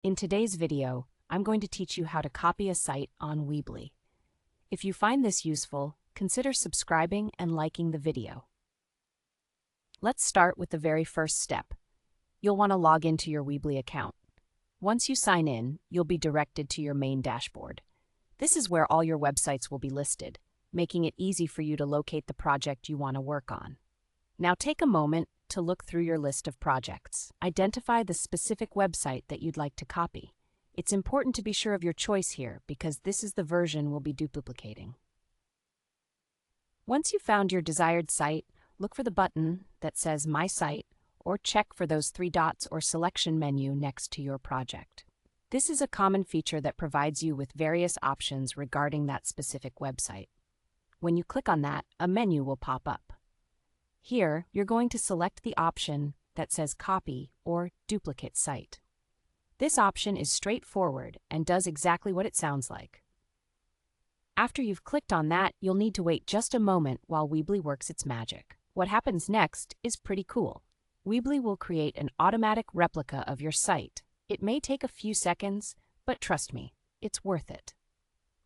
In today's video, I'm going to teach you how to copy a site on Weebly. If you find this useful, consider subscribing and liking the video. Let's start with the very first step. You'll want to log into your Weebly account. Once you sign in, you'll be directed to your main dashboard. This is where all your websites will be listed, making it easy for you to locate the project you want to work on. Now take a moment to look through your list of projects. Identify the specific website that you'd like to copy. It's important to be sure of your choice here because this is the version we'll be duplicating. Once you've found your desired site, look for the button that says My Site or check for those three dots or selection menu next to your project. This is a common feature that provides you with various options regarding that specific website. When you click on that, a menu will pop up. Here, you're going to select the option that says Copy or Duplicate Site. This option is straightforward and does exactly what it sounds like. After you've clicked on that, you'll need to wait just a moment while Weebly works its magic. What happens next is pretty cool. Weebly will create an automatic replica of your site. It may take a few seconds, but trust me, it's worth it.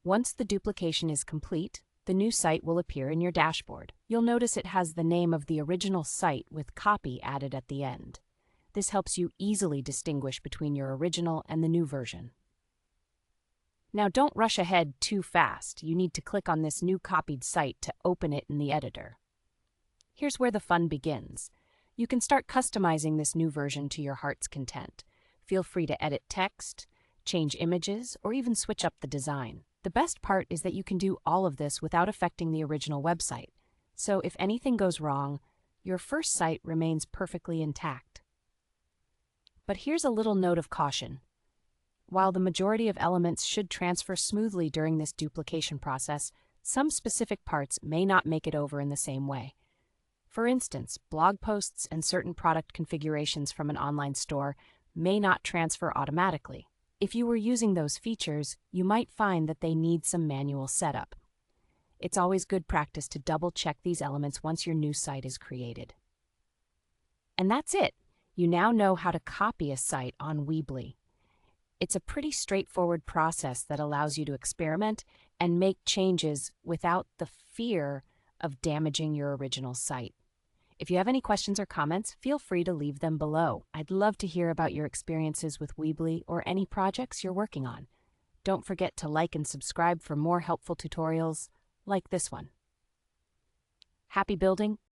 Once the duplication is complete, the new site will appear in your dashboard. You'll notice it has the name of the original site with copy added at the end. This helps you easily distinguish between your original and the new version. Now don't rush ahead too fast. You need to click on this new copied site to open it in the editor. Here's where the fun begins. You can start customizing this new version to your heart's content. Feel free to edit text, change images, or even switch up the design. The best part is that you can do all of this without affecting the original website. So if anything goes wrong, your first site remains perfectly intact. But here's a little note of caution. While the majority of elements should transfer smoothly during this duplication process, some specific parts may not make it over in the same way. For instance, blog posts and certain product configurations from an online store may not transfer automatically. If you were using those features, you might find that they need some manual setup. It's always good practice to double-check these elements once your new site is created. And that's it. You now know how to copy a site on Weebly. It's a pretty straightforward process that allows you to experiment and make changes without the fear of damaging your original site. If you have any questions or comments, feel free to leave them below. I'd love to hear about your experiences with Weebly or any projects you're working on. Don't forget to like and subscribe for more helpful tutorials like this one. Happy building!